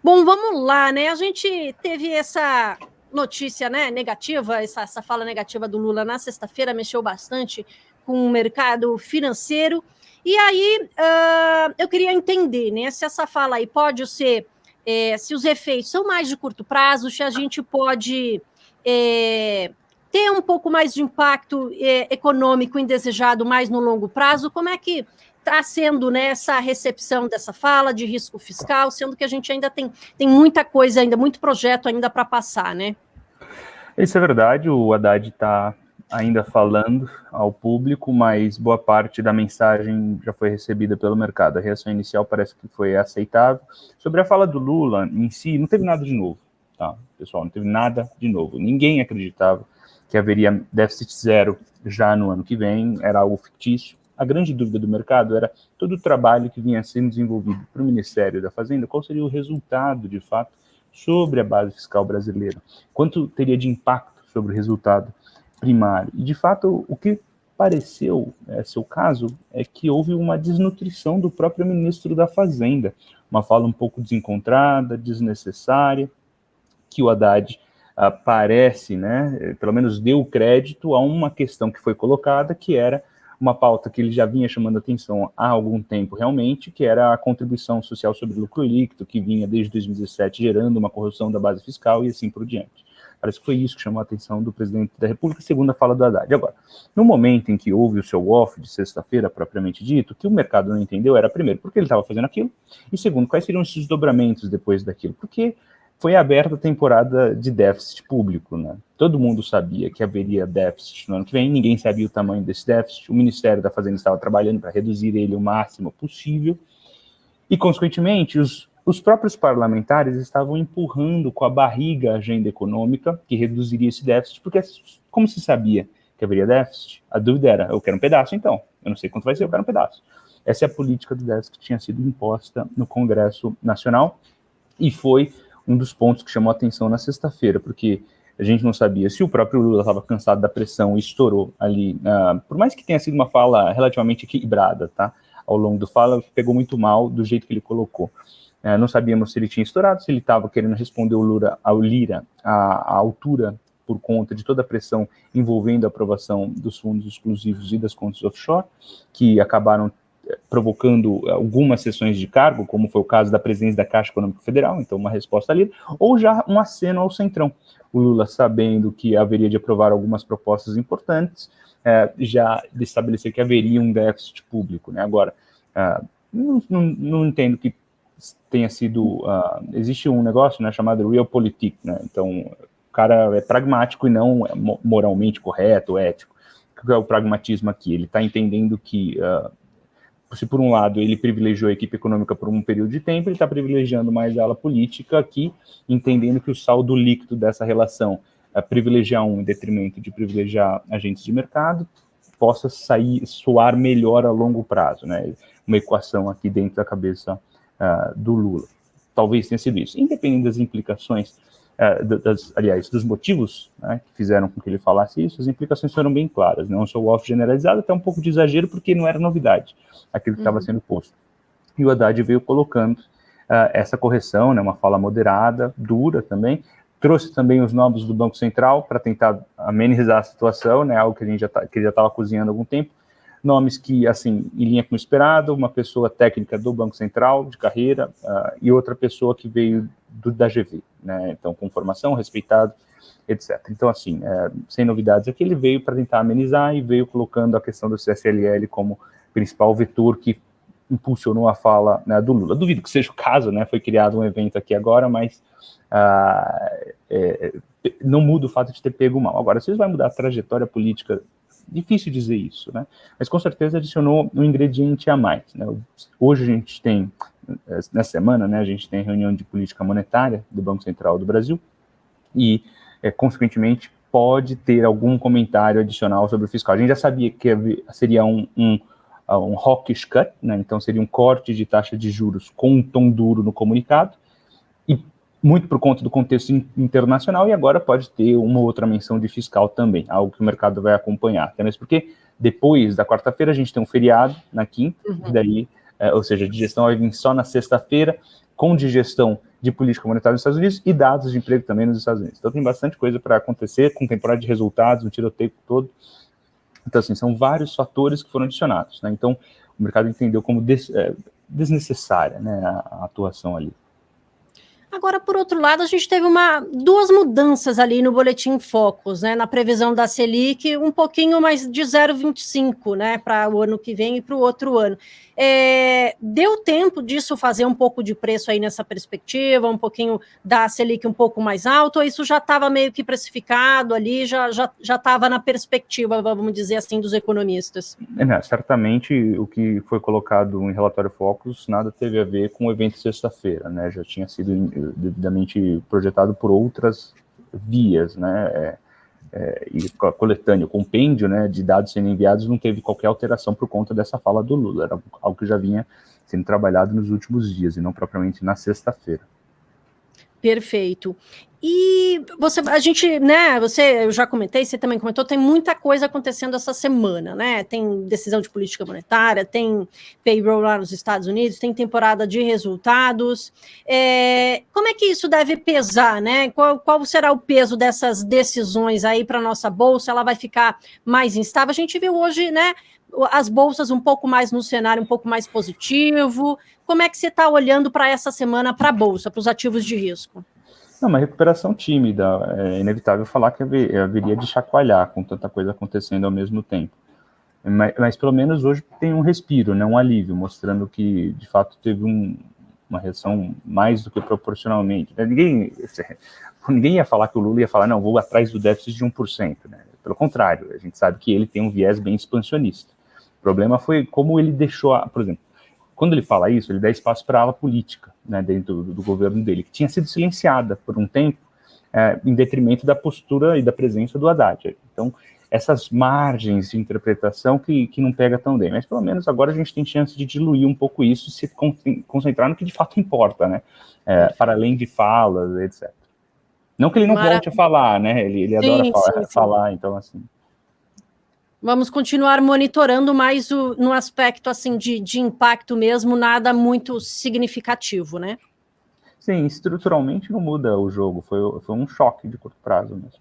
Bom, vamos lá, né? A gente teve essa notícia, né, negativa, essa fala negativa do Lula na sexta-feira, mexeu bastante com o mercado financeiro. E aí, eu queria entender, né, se essa fala aí pode ser, se os efeitos são mais de curto prazo, se a gente pode ter um pouco mais de impacto econômico indesejado mais no longo prazo, como é que está sendo, né, essa recepção dessa fala de risco fiscal, sendo que a gente ainda tem muita coisa, ainda muito projeto ainda para passar, né? Isso é verdade, o Haddad está ainda falando ao público, mas boa parte da mensagem já foi recebida pelo mercado. A reação inicial parece que foi aceitável. Sobre a fala do Lula em si, não teve nada de novo, tá, pessoal? Não teve nada de novo. Ninguém acreditava que haveria déficit zero já no ano que vem, era algo fictício. A grande dúvida do mercado era todo o trabalho que vinha sendo desenvolvido para o Ministério da Fazenda, qual seria o resultado, de fato, sobre a base fiscal brasileira, quanto teria de impacto sobre o resultado primário. E, de fato, o que pareceu ser o caso é que houve uma desnutrição do próprio ministro da Fazenda, uma fala um pouco desencontrada, desnecessária, que o Haddad parece, né, pelo menos deu crédito a uma questão que foi colocada, que era uma pauta que ele já vinha chamando atenção há algum tempo realmente, que era a contribuição social sobre lucro líquido, que vinha desde 2017 gerando uma correção da base fiscal e assim por diante. Parece que foi isso que chamou a atenção do presidente da República, segundo a fala do Haddad. Agora, no momento em que houve o seu off de sexta-feira, propriamente dito, o que o mercado não entendeu era, primeiro, por que ele estava fazendo aquilo, e segundo, quais seriam os desdobramentos depois daquilo, porque foi aberta a temporada de déficit público, né? Todo mundo sabia que haveria déficit no ano que vem, ninguém sabia o tamanho desse déficit, o Ministério da Fazenda estava trabalhando para reduzir ele o máximo possível, e, consequentemente, os próprios parlamentares estavam empurrando com a barriga a agenda econômica que reduziria esse déficit, porque, como se sabia que haveria déficit, a dúvida era, eu quero um pedaço então, eu não sei quanto vai ser, eu quero um pedaço. Essa é a política do déficit que tinha sido imposta no Congresso Nacional, e foi um dos pontos que chamou a atenção na sexta-feira, porque a gente não sabia se o próprio Lula estava cansado da pressão e estourou ali, por mais que tenha sido uma fala relativamente equilibrada, tá? Ao longo do fala, pegou muito mal do jeito que ele colocou. Não sabíamos se ele tinha estourado, se ele estava querendo responder ao Lira à altura por conta de toda a pressão envolvendo a aprovação dos fundos exclusivos e das contas offshore, que acabaram provocando algumas sessões de cargo, como foi o caso da presidência da Caixa Econômica Federal, então uma resposta ali, ou já um aceno ao Centrão. O Lula, sabendo que haveria de aprovar algumas propostas importantes, já de estabelecer que haveria um déficit público, né? Agora, não entendo que tenha sido... existe um negócio, né, chamado Realpolitik, né? Então, o cara é pragmático e não moralmente correto, ético. O que é o pragmatismo aqui? Ele está entendendo que... se por um lado ele privilegiou a equipe econômica por um período de tempo, ele está privilegiando mais a ala política aqui, entendendo que o saldo líquido dessa relação, privilegiar um em detrimento de privilegiar agentes de mercado, possa soar melhor a longo prazo, né? Uma equação aqui dentro da cabeça do Lula. Talvez tenha sido isso. Independente das implicações, aliás, dos motivos, né, que fizeram com que ele falasse isso, as implicações foram bem claras. Não sou off generalizado, até um pouco de exagero, porque não era novidade aquilo que estava sendo posto. E o Haddad veio colocando essa correção, né, uma fala moderada, dura também, trouxe também os nomes do Banco Central para tentar amenizar a situação, né, algo que ele já estava cozinhando há algum tempo, nomes que, assim, em linha com o esperado, uma pessoa técnica do Banco Central, de carreira, e outra pessoa que veio da GV, né, então com formação, respeitado, etc. Então, assim, sem novidades aqui, ele veio para tentar amenizar e veio colocando a questão do CSLL como principal vetor que impulsionou a fala, né, do Lula. Duvido que seja o caso, né, foi criado um evento aqui agora, mas não muda o fato de ter pego mal. Agora, se isso vai mudar a trajetória política, difícil dizer isso, né, mas com certeza adicionou um ingrediente a mais, né. Hoje a gente tem, nessa semana, né, a gente tem reunião de política monetária do Banco Central do Brasil e, consequentemente, pode ter algum comentário adicional sobre o fiscal. A gente já sabia que seria um hawkish cut, né, então seria um corte de taxa de juros com um tom duro no comunicado, e muito por conta do contexto internacional, e agora pode ter uma outra menção de fiscal também, algo que o mercado vai acompanhar, até mesmo porque depois da quarta-feira a gente tem um feriado na quinta, e daí, ou seja, a digestão vai vir só na sexta-feira, com digestão de política monetária nos Estados Unidos e dados de emprego também nos Estados Unidos. Então tem bastante coisa para acontecer, com temporada de resultados, um tiroteio todo. Então, assim, são vários fatores que foram adicionados, né? Então, o mercado entendeu como desnecessária, né, a atuação ali. Agora, por outro lado, a gente teve duas mudanças ali no Boletim Focus, né, na previsão da Selic, um pouquinho mais de 0,25, né, para o ano que vem e para o outro ano. Deu tempo disso fazer um pouco de preço aí nessa perspectiva, um pouquinho da Selic um pouco mais alto, ou isso já estava meio que precificado ali, já estava na perspectiva, vamos dizer assim, dos economistas? Certamente o que foi colocado em relatório Focus nada teve a ver com o evento sexta-feira, né, já tinha sido devidamente projetado por outras vias, né, e a coletânea, o compêndio, né, de dados sendo enviados não teve qualquer alteração por conta dessa fala do Lula, era algo que já vinha sendo trabalhado nos últimos dias, e não propriamente na sexta-feira. Perfeito. E eu já comentei, você também comentou, tem muita coisa acontecendo essa semana, né? Tem decisão de política monetária, tem payroll lá nos Estados Unidos, tem temporada de resultados. Como é que isso deve pesar, né? Qual será o peso dessas decisões aí para a nossa bolsa? Ela vai ficar mais instável? A gente viu hoje, né? As bolsas um pouco mais no cenário, um pouco mais positivo. Como é que você está olhando para essa semana para a bolsa, para os ativos de risco? Uma recuperação tímida, é inevitável falar que haveria de chacoalhar com tanta coisa acontecendo ao mesmo tempo. Mas pelo menos hoje tem um respiro, né, um alívio, mostrando que de fato teve uma reação mais do que proporcionalmente. Ninguém ia falar que o Lula ia falar, não, vou atrás do déficit de 1%. Né? Pelo contrário, a gente sabe que ele tem um viés bem expansionista. O problema foi como ele deixou, por exemplo, quando ele fala isso, ele dá espaço para a ala política, né, dentro do governo dele, que tinha sido silenciada por um tempo, em detrimento da postura e da presença do Haddad. Então, essas margens de interpretação que não pega tão bem, mas pelo menos agora a gente tem chance de diluir um pouco isso e se concentrar no que de fato importa, né, para além de falas, etc. Não que ele não volte a falar, né, ele adora falar, então assim... Vamos continuar monitorando mais no aspecto assim de impacto mesmo, nada muito significativo, né? Sim, estruturalmente não muda o jogo, foi um choque de curto prazo mesmo.